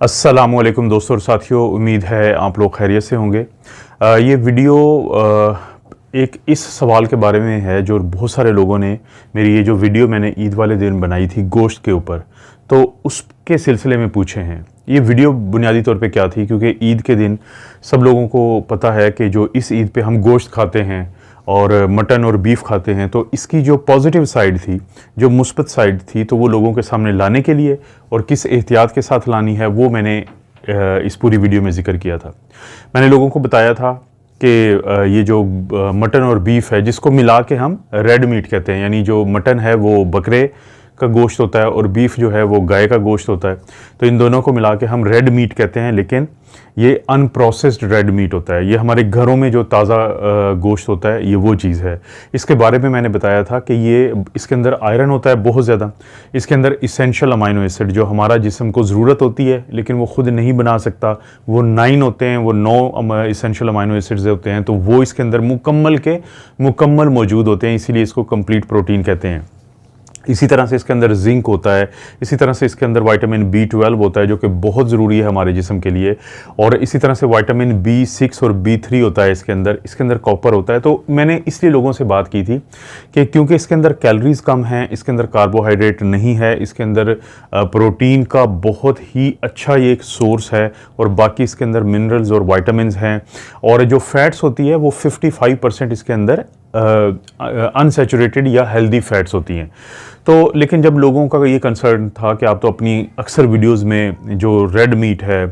अस्सलामुअलैकुम दोस्तों और साथियों, उम्मीद है आप लोग खैरियत से होंगे। ये वीडियो एक इस सवाल के बारे में है जो बहुत सारे लोगों ने मेरी ये जो वीडियो मैंने ईद वाले दिन बनाई थी गोश्त के ऊपर, तो उसके सिलसिले में पूछे हैं। ये वीडियो बुनियादी तौर पे क्या थी, क्योंकि ईद के दिन सब लोगों को पता है कि जो इस ईद पे हम गोश्त खाते हैं और मटन और बीफ खाते हैं, तो इसकी जो पॉजिटिव साइड थी, जो मुस्बत साइड थी, तो वो लोगों के सामने लाने के लिए और किस एहतियात के साथ लानी है वो मैंने इस पूरी वीडियो में जिक्र किया था। मैंने लोगों को बताया था कि ये जो मटन और बीफ है, जिसको मिला के हम रेड मीट कहते हैं, यानी जो मटन है वो बकरे का गोश्त होता है और बीफ जो है वो गाय का गोश्त होता है, तो इन दोनों को मिला के हम रेड मीट कहते हैं। लेकिन ये अनप्रोसेस्ड रेड मीट होता है, ये हमारे घरों में जो ताज़ा गोश्त होता है, ये वो चीज़ है। इसके बारे में मैंने बताया था कि ये इसके अंदर आयरन होता है बहुत ज़्यादा, इसके अंदर इसेंशियल अमाइनो एसिड जो हमारा जिस्म को ज़रूरत होती है लेकिन वो ख़ुद नहीं बना सकता, वो 9 होते हैं, वो 9 इसेंशियल अमाइनो एसिड्स होते हैं, तो वो इसके अंदर मुकम्मल मौजूद होते हैं, इसीलिए इसको कंप्लीट प्रोटीन कहते हैं। इसी तरह से इसके अंदर जिंक होता है, इसी तरह से इसके अंदर विटामिन B12 होता है जो कि बहुत ज़रूरी है हमारे जिस्म के लिए, और इसी तरह से विटामिन B6 और B3 होता है इसके अंदर कॉपर होता है। तो मैंने इसलिए लोगों से बात की थी कि क्योंकि इसके अंदर कैलोरीज कम हैं, इसके अंदर कार्बोहाइड्रेट नहीं है, इसके अंदर प्रोटीन का बहुत ही अच्छा ये एक सोर्स है, और बाकी इसके अंदर मिनरल्स और वाइटामिन हैं, और जो फैट्स होती है वो 55% इसके अंदर अनसैचुरेटेड या हेल्दी फैट्स होती हैं। तो लेकिन जब लोगों का ये कंसर्न था कि आप तो अपनी अक्सर वीडियोस में जो रेड मीट है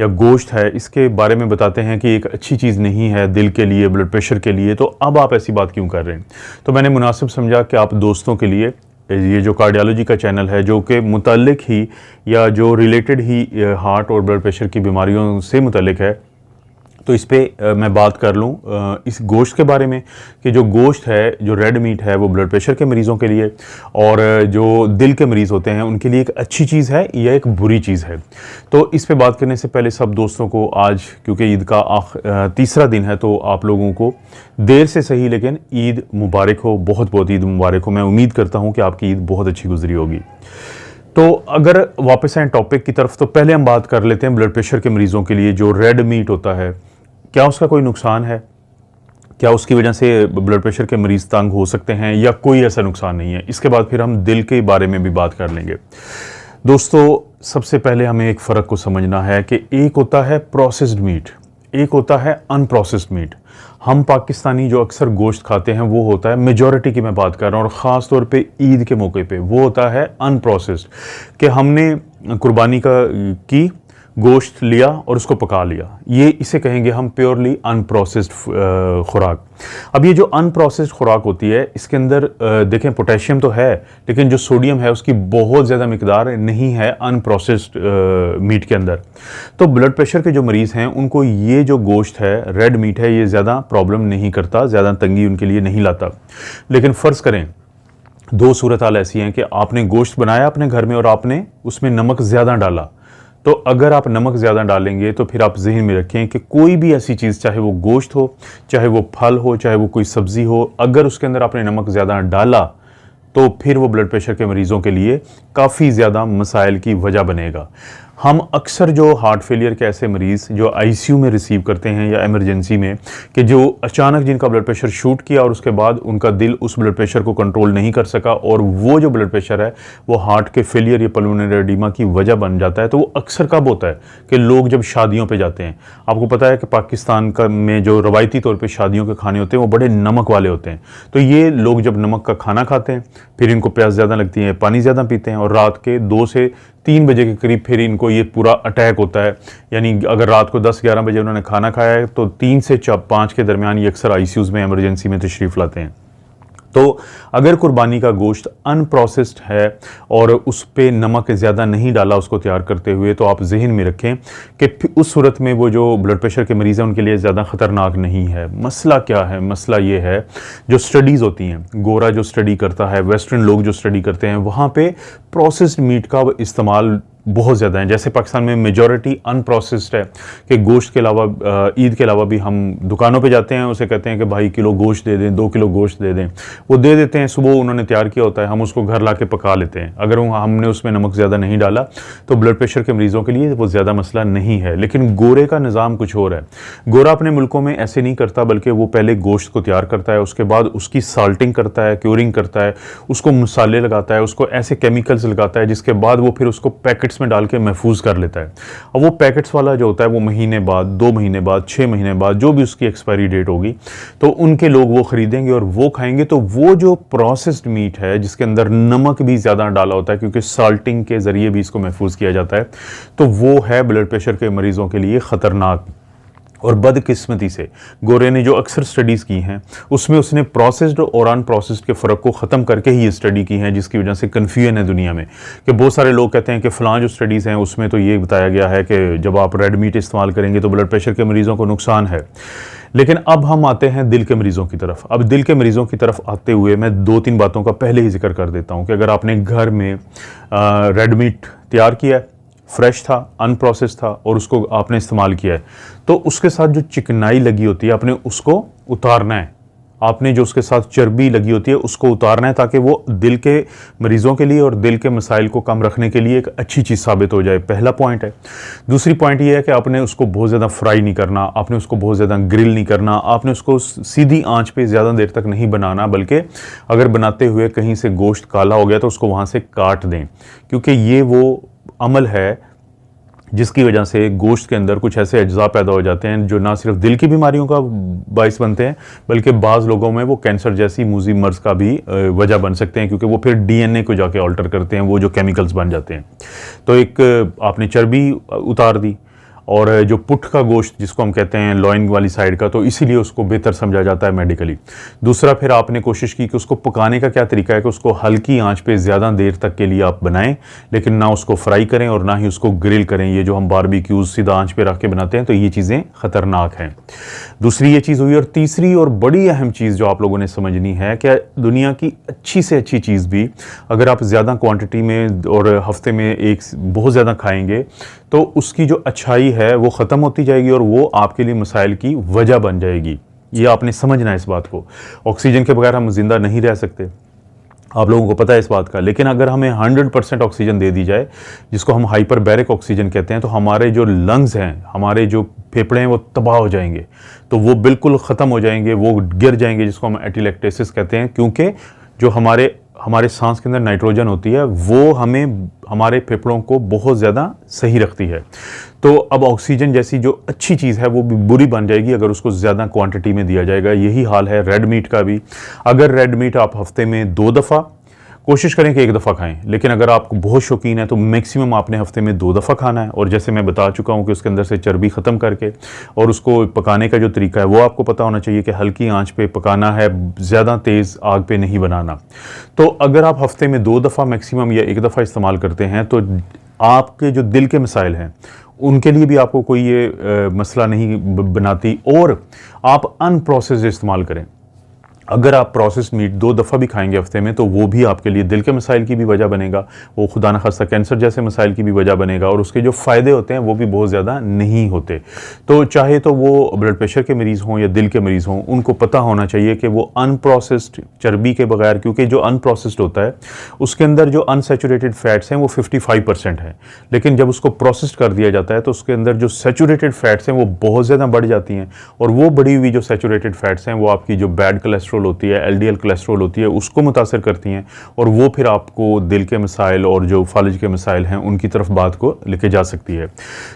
या गोश्त है इसके बारे में बताते हैं कि एक अच्छी चीज़ नहीं है दिल के लिए, ब्लड प्रेशर के लिए, तो अब आप ऐसी बात क्यों कर रहे हैं। तो मैंने मुनासिब समझा कि आप दोस्तों के लिए ये जो कार्डियोलॉजी का चैनल है, जो कि मुतल्लिक ही या जो रिलेटेड ही हार्ट और ब्लड प्रेशर की बीमारियों से मुतल्लिक है, तो इस पर मैं बात कर लूँ इस गोश्त के बारे में कि जो गोश्त है, जो रेड मीट है, वो ब्लड प्रेशर के मरीज़ों के लिए और जो दिल के मरीज़ होते हैं उनके लिए एक अच्छी चीज़ है या एक बुरी चीज़ है। तो इस पे बात करने से पहले सब दोस्तों को आज, क्योंकि ईद का तीसरा दिन है, तो आप लोगों को देर से सही लेकिन ईद मुबारक हो, बहुत बहुत ईद मुबारक हो। मैं उम्मीद करता हूँ कि आपकी ईद बहुत अच्छी गुजरी होगी। तो अगर वापस आए टॉपिक की तरफ, तो पहले हम बात कर लेते हैं ब्लड प्रेशर के मरीज़ों के लिए जो रेड मीट होता है, क्या उसका कोई नुकसान है, क्या उसकी वजह से ब्लड प्रेशर के मरीज़ तंग हो सकते हैं, या कोई ऐसा नुकसान नहीं है। इसके बाद फिर हम दिल के बारे में भी बात कर लेंगे। दोस्तों, सबसे पहले हमें एक फ़र्क को समझना है कि एक होता है प्रोसेस्ड मीट, एक होता है अनप्रोसेस्ड मीट। हम पाकिस्तानी जो अक्सर गोश्त खाते हैं वो होता है, मेजॉरिटी की मैं बात कर रहा हूँ और ख़ास तौर पे ईद के मौके पे, वो होता है अनप्रोसेस्ड, कि हमने कुर्बानी की गोश्त लिया और उसको पका लिया, ये इसे कहेंगे हम प्योरली अनप्रोसेस्ड खुराक। अब ये जो अनप्रोसेस्ड खुराक होती है, इसके अंदर देखें पोटेशियम तो है, लेकिन जो सोडियम है उसकी बहुत ज़्यादा मिकदार नहीं है अनप्रोसेस्ड मीट के अंदर। तो ब्लड प्रेशर के जो मरीज़ हैं उनको ये जो गोश्त है, रेड मीट है, ये ज़्यादा प्रॉब्लम नहीं करता, ज़्यादा तंगी उनके लिए नहीं लाता। लेकिन फ़र्ज़ करें दो सूरत हाल ऐसी हैं कि आपने गोश्त बनाया अपने घर में और आपने उसमें नमक ज़्यादा डाला, तो अगर आप नमक ज़्यादा डालेंगे तो फिर आप ज़हन में रखें कि कोई भी ऐसी चीज़, चाहे वो गोश्त हो, चाहे वो फल हो, चाहे वो कोई सब्ज़ी हो, अगर उसके अंदर आपने नमक ज़्यादा डाला तो फिर वो ब्लड प्रेशर के मरीज़ों के लिए काफ़ी ज़्यादा मसाइल की वजह बनेगा। हम अक्सर जो हार्ट फेलियर के ऐसे मरीज़ जो आईसीयू में रिसीव करते हैं या इमरजेंसी में, कि जो अचानक जिनका ब्लड प्रेशर शूट किया और उसके बाद उनका दिल उस ब्लड प्रेशर को कंट्रोल नहीं कर सका और वो जो ब्लड प्रेशर है वो हार्ट के फेलियर या पल्मोनरी एडिमा की वजह बन जाता है, तो वो अक्सर कब होता है कि लोग जब शादियों पर जाते हैं। आपको पता है कि पाकिस्तान का में जो रवायती तौर पर शादियों के खाने होते हैं वो बड़े नमक वाले होते हैं, तो ये लोग जब नमक का खाना खाते हैं फिर इनको प्यास ज़्यादा लगती है, पानी ज़्यादा पीते हैं, और रात के 2 से 3 बजे के करीब फिर इनको ये पूरा अटैक होता है। यानी अगर रात को 10-11 बजे उन्होंने खाना खाया है तो 3 से 5 के दरमियान ये अक्सर आईसीयूज़ में, इमरजेंसी में तशरीफ़ लाते हैं। तो अगर कुर्बानी का गोश्त अनप्रोसेस्ड है और उस पे नमक ज़्यादा नहीं डाला उसको तैयार करते हुए, तो आप जहन में रखें कि उस सूरत में वो जो ब्लड प्रेशर के मरीज़ हैं उनके लिए ज़्यादा ख़तरनाक नहीं है। मसला क्या है? मसला ये है, जो स्टडीज़ होती हैं, गोरा जो स्टडी करता है, वेस्टर्न लोग जो स्टडी करते हैं, वहाँ पे प्रोसेस्ड मीट का इस्तेमाल बहुत ज़्यादा हैं। जैसे पाकिस्तान में मेजॉरिटी अनप्रोसेस्ड है कि गोश्त के अलावा ईद के अलावा भी हम दुकानों पे जाते हैं, उसे कहते हैं कि भाई किलो गोश्त दे दें, 2 किलो गोश्त दे दें, वो दे देते हैं। सुबह उन्होंने तैयार किया होता है, हम उसको घर ला के पका लेते हैं। अगर हमने उसमें नमक ज़्यादा नहीं डाला तो ब्लड प्रेशर के मरीज़ों के लिए वो ज़्यादा मसला नहीं है। लेकिन गोरे का निज़ाम कुछ और है। गोरा अपने मुल्कों में ऐसे नहीं करता, बल्कि वो पहले गोश्त को तैयार करता है, उसके बाद उसकी साल्टिंग करता है, क्यूरिंग करता है, उसको मसाले लगाता है, उसको ऐसे केमिकल्स लगाता है, जिसके बाद वो फिर उसको पैकेट्स में डाल के महफूज कर लेता है। अब वो पैकेट्स वाला जो होता है वो महीने बाद, 2 महीने बाद, 6 महीने बाद, जो भी उसकी एक्सपायरी डेट होगी, तो उनके लोग वो खरीदेंगे और वो खाएंगे। तो वो जो प्रोसेस्ड मीट है जिसके अंदर नमक भी ज़्यादा डाला होता है, क्योंकि साल्टिंग के ज़रिए भी इसको महफूज किया जाता है, तो वो है ब्लड प्रेशर के मरीज़ों के लिए ख़तरनाक। और बदकिस्मती से गोरे ने जो अक्सर स्टडीज़ की हैं उसमें उसने प्रोसेस्ड और अनप्रोसेस्ड के फ़र्क को ख़त्म करके ही ये स्टडी की हैं, जिसकी वजह से कन्फ्यूजन है दुनिया में कि बहुत सारे लोग कहते हैं कि फ़लाँ जो स्टडीज़ हैं उसमें तो ये बताया गया है कि जब आप रेड मीट इस्तेमाल करेंगे तो ब्लड प्रेशर के मरीज़ों को नुकसान है। लेकिन अब हम आते हैं दिल के मरीज़ों की तरफ। अब दिल के मरीज़ों की तरफ आते हुए मैं 2-3 बातों का पहले ही जिक्र कर देता हूँ कि अगर आपने घर में रेड मीट तैयार किया है, फ्रेश था, अनप्रोसेस्ड था, और उसको आपने इस्तेमाल किया है, तो उसके साथ जो चिकनाई लगी होती है आपने उसको उतारना है। आपने जो उसके साथ चर्बी लगी होती है उसको उतारना है, ताकि वो दिल के मरीज़ों के लिए और दिल के मसाइल को कम रखने के लिए एक अच्छी चीज़ साबित हो जाए। पहला पॉइंट है। दूसरी पॉइंट ये है कि आपने उसको बहुत ज़्यादा फ्राई नहीं करना, आपने उसको बहुत ज़्यादा ग्रिल नहीं करना, आपने उसको सीधी आंच पे ज़्यादा देर तक नहीं बनाना, बल्कि अगर बनाते हुए कहीं से गोश्त काला हो गया तो उसको वहाँ से काट दें, क्योंकि ये वो अमल है जिसकी वजह से गोश्त के अंदर कुछ ऐसे अज्जा पैदा हो जाते हैं जो ना सिर्फ दिल की बीमारियों का बाइस बनते हैं, बल्कि बाज़ लोगों में वो कैंसर जैसी मूजी मर्ज का भी वजह बन सकते हैं, क्योंकि वो फिर डीएनए को जाके ऑल्टर करते हैं, वो जो केमिकल्स बन जाते हैं। तो एक आपने चर्बी उतार दी, और जो पुठ का गोश्त जिसको हम कहते हैं लॉइन वाली साइड का, तो इसीलिए उसको बेहतर समझा जाता है मेडिकली। दूसरा, फिर आपने कोशिश की कि उसको पकाने का क्या तरीका है कि उसको हल्की आंच पे ज़्यादा देर तक के लिए आप बनाएं, लेकिन ना उसको फ्राई करें और ना ही उसको ग्रिल करें। ये जो हम बारबेक्यूज सीधा आंच पे रख के बनाते हैं, तो ये चीज़ें ख़तरनाक हैं। दूसरी ये चीज़ हुई। और तीसरी और बड़ी अहम चीज़ जो आप लोगों ने समझनी है कि दुनिया की अच्छी से अच्छी चीज़ भी अगर आप ज़्यादा क्वांटिटी में और हफ्ते में एक बहुत ज़्यादा खाएंगे, तो उसकी जो अच्छाई है वो ख़त्म होती जाएगी और वो आपके लिए मसाइल की वजह बन जाएगी। ये आपने समझना है इस बात को। ऑक्सीजन के बगैर हम जिंदा नहीं रह सकते, आप लोगों को पता है इस बात का। लेकिन अगर हमें 100% ऑक्सीजन दे दी जाए, जिसको हम हाइपरबैरिक ऑक्सीजन कहते हैं, तो हमारे जो लंग्स हैं, हमारे जो फेफड़े हैं, वो तबाह हो जाएंगे, तो वो बिल्कुल ख़त्म हो जाएंगे, वो गिर जाएंगे, जिसको हम एटिलेक्टेसिस कहते हैं। क्योंकि जो हमारे सांस के अंदर नाइट्रोजन होती है वो हमारे फेफड़ों को बहुत ज़्यादा सही रखती है। तो अब ऑक्सीजन जैसी जो अच्छी चीज़ है वो भी बुरी बन जाएगी अगर उसको ज़्यादा क्वांटिटी में दिया जाएगा। यही हाल है रेड मीट का भी। अगर रेड मीट आप हफ्ते में 2 दफ़ा, कोशिश करें कि 1 दफ़ा खाएं, लेकिन अगर आप बहुत शौकीन है तो मैक्सिमम आपने हफ्ते में 2 दफ़ा खाना है। और जैसे मैं बता चुका हूं कि उसके अंदर से चर्बी ख़त्म करके, और उसको पकाने का जो तरीका है वो आपको पता होना चाहिए कि हल्की आंच पे पकाना है, ज़्यादा तेज़ आग पे नहीं बनाना। तो अगर आप हफ्ते में 2 दफ़ा मैक्सिमम या 1 दफ़ा इस्तेमाल करते हैं, तो आपके जो दिल के मसाइल हैं उनके लिए भी आपको कोई ये मसला नहीं बनाती। और आप अनप्रोसेस्ड इस्तेमाल करें। अगर आप प्रोसेस्ड मीट 2 दफ़ा भी खाएंगे हफ्ते में, तो वो भी आपके लिए दिल के मसाइल की भी वजह बनेगा, वो खुदा न खास्ता कैंसर जैसे मसाइल की भी वजह बनेगा, और उसके जो फ़ायदे होते हैं वो भी बहुत ज़्यादा नहीं होते। तो चाहे तो वो ब्लड प्रेशर के मरीज़ हों या दिल के मरीज़ हों, उनको पता होना चाहिए कि वो अनप्रोसेस्ड चर्बी के बगैर, क्योंकि जो अनप्रोसेस्ड होता है उसके अंदर जो अनसेचुरेटेड फैट्स हैं वो 55% है, लेकिन जब उसको प्रोसेस्ड कर दिया जाता है तो उसके अंदर जो सेचुरेटेड फैट्स हैं वो बहुत ज़्यादा बढ़ जाती हैं। और वो बढ़ी हुई जो सेचुरेटेड फैट्स हैं वो आपकी जो बैड कोलेस्ट्रॉल होती है, एलडीएल कोलेस्ट्रॉल होती है, उसको मुतासर करती हैं, और वो फिर आपको दिल के मसाइल और जो फालिज के मसाइल हैं उनकी तरफ बात को लेके जा सकती है।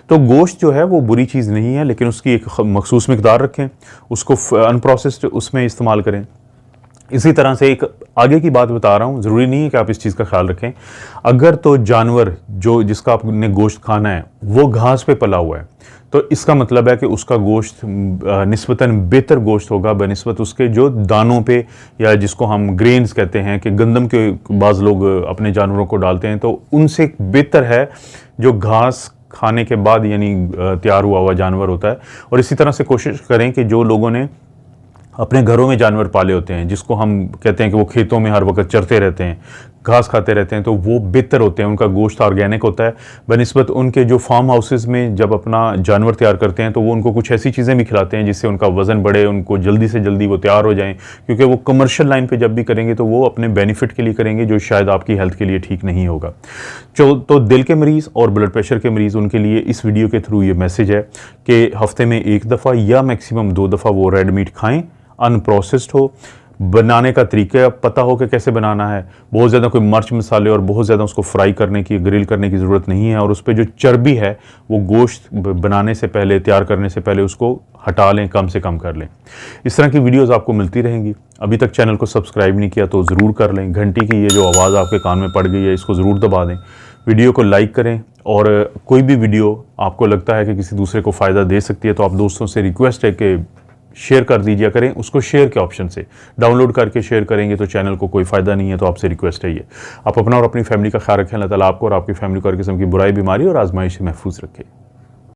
तो गोश्त जो है वो बुरी चीज़ नहीं है, लेकिन उसकी एक मखसूस मिकदार रखें, उसको अनप्रोसेस्ड उसमें इस्तेमाल करें। इसी तरह से एक आगे की बात बता रहा हूँ, ज़रूरी नहीं है कि आप इस चीज़ का ख्याल रखें। अगर तो जानवर जिसका आपने गोश्त खाना है वो घास पे पला हुआ है, तो इसका मतलब है कि उसका गोश्त निस्बतन बेहतर गोश्त होगा बनिस्बत उसके जो दानों पे, या जिसको हम ग्रेन्स कहते हैं कि गंदम के बाज़ लोग अपने जानवरों को डालते हैं, तो उनसे बेहतर है जो घास खाने के बाद यानी तैयार हुआ जानवर होता है। और इसी तरह से कोशिश करें कि जो लोगों ने अपने घरों में जानवर पाले होते हैं, जिसको हम कहते हैं कि वो खेतों में हर वक्त चरते रहते हैं, घास खाते रहते हैं, तो वो बेहतर होते हैं, उनका गोश्त ऑर्गेनिक होता है बनिस्बत उनके जो फार्म हाउसेस में जब अपना जानवर तैयार करते हैं तो वो उनको कुछ ऐसी चीज़ें भी खिलाते हैं जिससे उनका वज़न बढ़े, उनको जल्दी से जल्दी वो तैयार हो जाएं, क्योंकि वो कमर्शियल लाइन पे जब भी करेंगे तो वो अपने बेनिफिट के लिए करेंगे, जो शायद आपकी हेल्थ के लिए ठीक नहीं होगा। तो दिल के मरीज़ और ब्लड प्रेशर के मरीज़, उनके लिए इस वीडियो के थ्रू ये मैसेज है कि हफ्ते में 1 दफ़ा या मैक्सिमम 2 दफ़ा वो रेड मीट खाएँ, अनप्रोसेस्ड हो, बनाने का तरीका पता हो कि कैसे बनाना है, बहुत ज़्यादा कोई मिर्च मसाले और बहुत ज़्यादा उसको फ्राई करने की, ग्रिल करने की ज़रूरत नहीं है, और उस पर जो चर्बी है वो गोश्त बनाने से पहले, तैयार करने से पहले उसको हटा लें, कम से कम कर लें। इस तरह की वीडियोस आपको मिलती रहेंगी। अभी तक चैनल को सब्सक्राइब नहीं किया तो ज़रूर कर लें। घंटी की ये जो आवाज़ आपके कान में पड़ गई है, इसको ज़रूर दबा दें। वीडियो को लाइक करें, और कोई भी वीडियो आपको लगता है कि किसी दूसरे को फ़ायदा दे सकती है तो आप दोस्तों से रिक्वेस्ट है कि शेयर कर दीजिए करें, उसको शेयर के ऑप्शन से डाउनलोड करके शेयर करेंगे तो चैनल को कोई फ़ायदा नहीं है। तो आपसे रिक्वेस्ट है ये, आप अपना और अपनी फैमिली का ख्याल रखें। अल्लाह ताला आपको और आपकी फैमिली को हर किस्म की बुराई, बीमारी और आजमाइश से महफूज रखे।